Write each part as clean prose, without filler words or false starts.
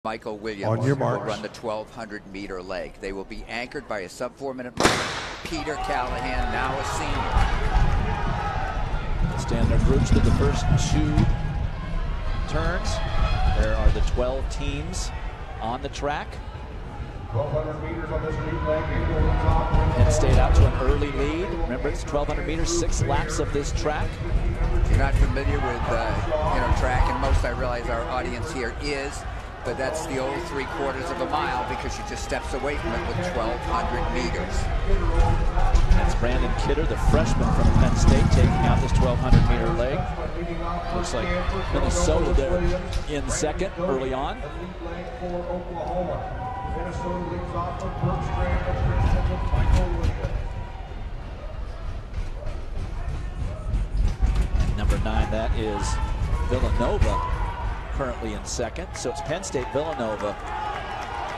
Michael Williams On your will marks. run the 1,200-meter leg. They will be anchored by a sub-4-minute marker. Peter Callahan, now a senior. Stand their groups to the first two turns. There are the 12 teams on the track. 1,200 meters on this lead leg. Penn State out to an early lead. Remember, it's 1,200 meters, 6 laps of this track. If you're not familiar with track, and most I realize our audience here is, but that's the old 3/4 of a mile because she just steps away from it with 1,200 meters. That's Brandon Kidder, the freshman from Penn State, taking out this 1,200-meter leg. Looks like Minnesota there in second early on. And number 9, that is Villanova, currently in second. So it's Penn State, Villanova,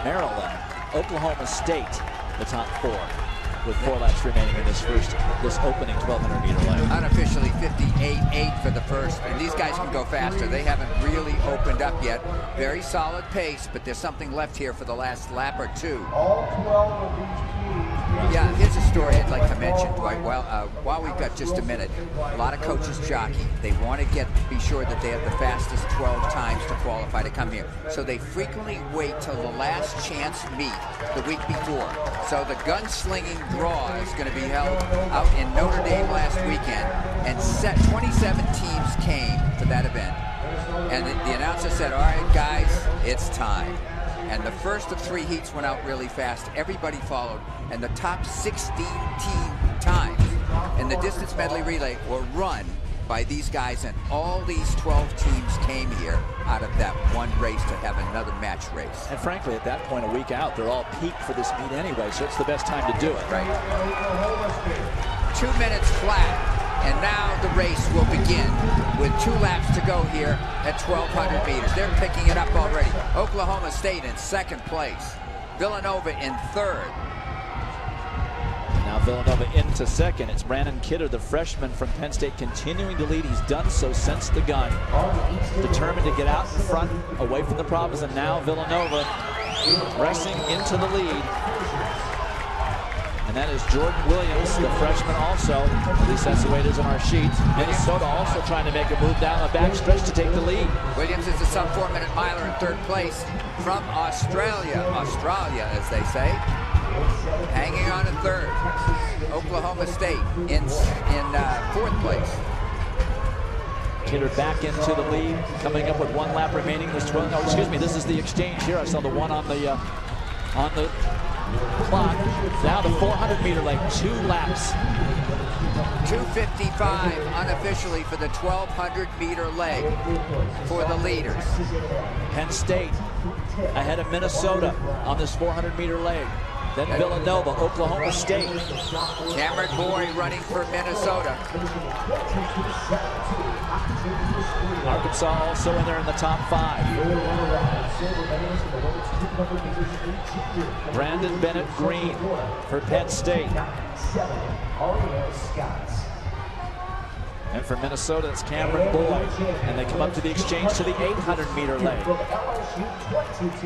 Maryland, Oklahoma State, the top 4, with 4 laps remaining in this opening 1,200-meter leg. Unofficially 58.8 for the first, and these guys can go faster. They haven't really opened up yet. Very solid pace, but there's something left here for the last lap or two. All 12 of these teams. Yeah, here's a story I'd like to mention, Dwight. While we've got just a minute, a lot of coaches jockey. They want to be sure that they have the fastest 12 times to qualify to come here. So they frequently wait till the last chance meet the week before. So the gunslinging draw is going to be held out in Notre Dame last weekend, and 27 teams came to that event. And the announcer said, all right, guys, it's time. And the first of 3 heats went out really fast. Everybody followed. And the top 16 times in the distance medley relay were run by these guys. And all these 12 teams came here out of that one race to have another match race. And frankly, at that point, a week out, they're all peaked for this meet anyway. So it's the best time to do it. Right. 2 minutes flat. And now the race will begin with 2 laps to go here at 1,200 meters. They're picking it up already. Oklahoma State in second place. Villanova in third. Now Villanova into second. It's Brandon Kidder, the freshman from Penn State, continuing to lead. He's done so since the gun. Determined to get out in front, away from the problems. And now Villanova pressing into the lead. And that is Jordan Williams, the freshman also. At least that's the way it is on our sheet. Minnesota also trying to make a move down the backstretch to take the lead. Williams is a sub 4-minute miler in third place from Australia. Australia, as they say. Hanging on in third. Oklahoma State in fourth place. Kidder back into the lead, coming up with 1 lap remaining. This is the exchange here. I saw the one on the clock. Now the 400-meter leg, 2 laps. 2:55 unofficially for the 1,200-meter leg for the leaders. Penn State ahead of Minnesota on this 400-meter leg. Then Villanova, Oklahoma State. Cameron Boyd running for Minnesota. Arkansas also in there in the top 5. Brandon Bennett Green for Penn State. And for Minnesota, it's Cameron Boyd. And they come up to the exchange to the 800-meter leg.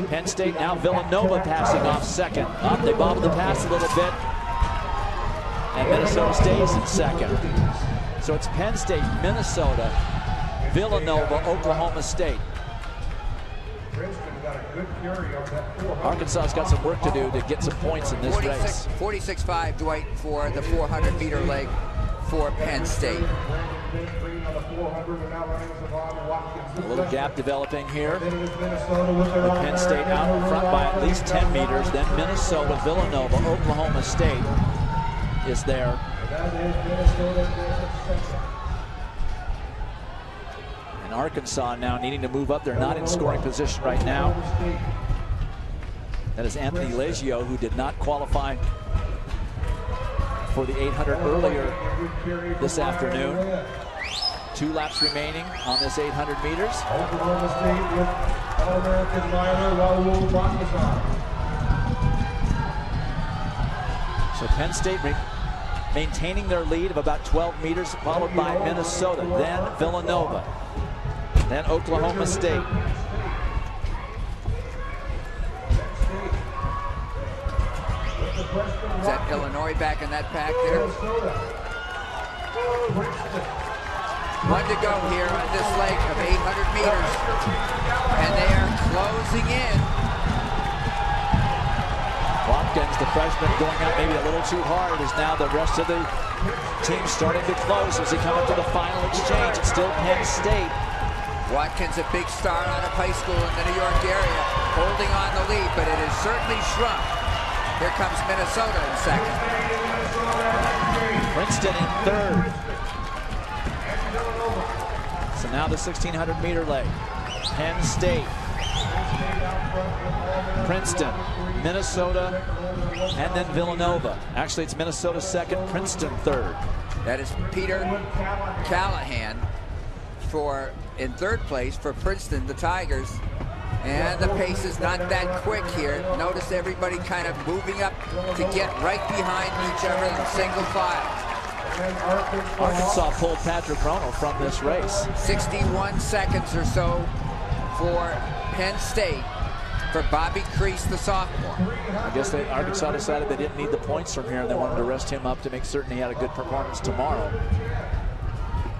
Penn State, now Villanova passing off second. They bobbled the pass a little bit. And Minnesota stays in second. So it's Penn State, Minnesota, Villanova, Oklahoma State. Arkansas's got some work to do to get some points in this race. 46.5, Dwight, for the 400-meter leg for Penn State. A little gap developing here. With Penn State out in front by at least 10 meters. Then Minnesota, Villanova, Oklahoma State is there. And Arkansas now needing to move up. They're not in scoring position right now. That is Anthony Leggio, who did not qualify for the 800 earlier this afternoon. 2 laps remaining on this 800 meters. So Penn State maintaining their lead of about 12 meters, followed by Minnesota, then Villanova, then Oklahoma State. Is that Illinois back in that pack there? One to go here on this leg of 800 meters. And they are closing in. Watkins, the freshman, going out maybe a little too hard, as now the rest of the team starting to close as they come up to the final exchange. It's still Penn State. Watkins, a big star out of high school in the New York area, holding on the lead, but it has certainly shrunk. Here comes Minnesota in second. Princeton in third. So now the 1600-meter leg. Penn State, Princeton, Minnesota, and then Villanova. Actually, it's Minnesota second, Princeton third. That is Peter Callahan in third place for Princeton, the Tigers. And the pace is not that quick here. Notice everybody kind of moving up to get right behind each other in single file. Arkansas pulled Patrick Rono from this race. 61 seconds or so for Penn State for Bobby Crease, the sophomore. I guess Arkansas decided they didn't need the points from here, and they wanted to rest him up to make certain he had a good performance tomorrow.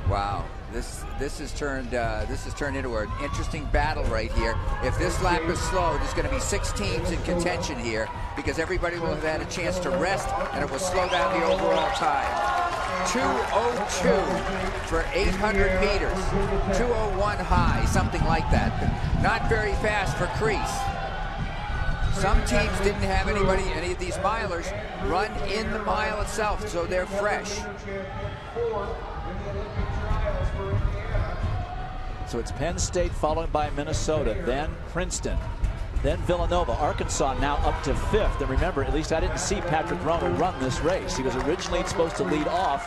Wow, this has turned into an interesting battle right here. If this lap is slow, there's going to be 6 teams in contention here because everybody will have had a chance to rest, and it will slow down the overall time. 2:02 for 800 meters. 2:01 high, something like that. Not very fast for Crease. Some teams didn't have any of these milers run in the mile itself, so they're fresh. So it's Penn State followed by Minnesota, then Princeton, then Villanova. Arkansas now up to 5th. And remember, at least I didn't see Patrick Rono run this race. He was originally supposed to lead off.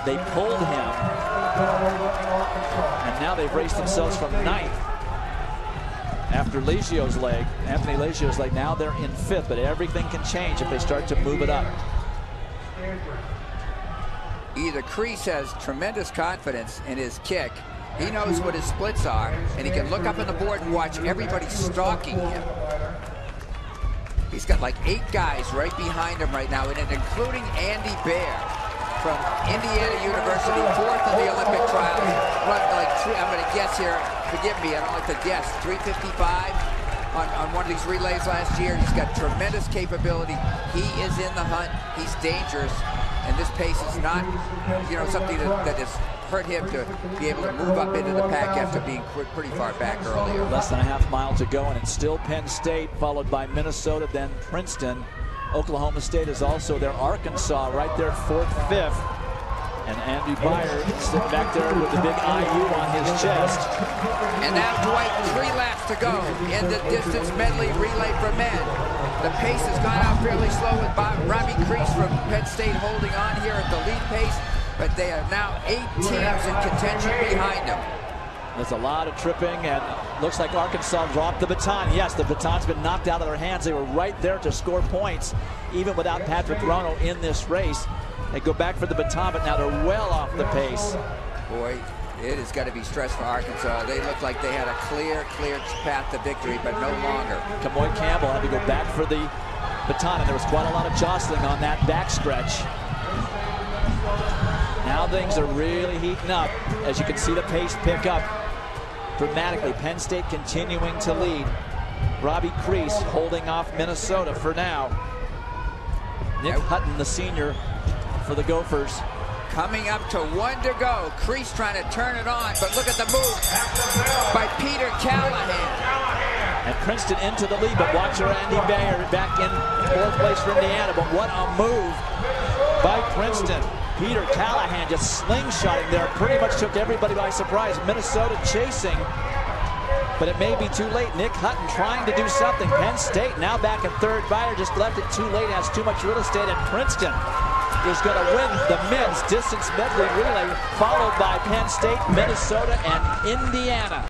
They pulled him. And now they've raced themselves from 9th after Legio's leg, Anthony Legio's leg. Now they're in 5th, but everything can change if they start to move it up. Either Crease has tremendous confidence in his kick. He knows what his splits are, and he can look up on the board and watch everybody stalking him. He's got like 8 guys right behind him right now, and including Andy Bear from Indiana University, 4th in the Olympic trials. Run like I'm going to guess here, forgive me, I don't like to guess, 3:55 on one of these relays last year. He's got tremendous capability. He is in the hunt. He's dangerous, and this pace is not, something that has hurt him to be able to move up into the pack after being pretty far back earlier. Less than a half mile to go, and it's still Penn State, followed by Minnesota, then Princeton. Oklahoma State is also there. Arkansas right there, 4th, 5th. And Andy Beyer sitting back there with the big IU on his chest. And now, Dwight, 3 laps to go in the distance medley relay for men. The pace has gone out fairly slow with Bobby Crease from Penn State holding on here at the lead pace. But they are now 8 teams in contention behind them. There's a lot of tripping, and looks like Arkansas dropped the baton. Yes, the baton's been knocked out of their hands. They were right there to score points, even without Patrick Rono in this race. They go back for the baton, but now they're well off the pace. Boy, it has got to be stress for Arkansas. They look like they had a clear path to victory, but no longer. Kamoy Campbell had to go back for the baton, and there was quite a lot of jostling on that backstretch. Now things are really heating up as you can see the pace pick up dramatically. Penn State continuing to lead. Robbie Crease holding off Minnesota for now. Nick Hutton, the senior for the Gophers. Coming up to 1 to go. Crease trying to turn it on, but look at the move by Peter Callahan. And Princeton into the lead, but watch Andy Beyer back in 4th place for Indiana. But what a move by Princeton. Peter Callahan just slingshotting there. Pretty much took everybody by surprise. Minnesota chasing, but it may be too late. Nick Hutton trying to do something. Penn State now back in 3rd. Beyer just left it too late, has too much real estate, and Princeton is going to win the men's distance medley relay, followed by Penn State, Minnesota, and Indiana.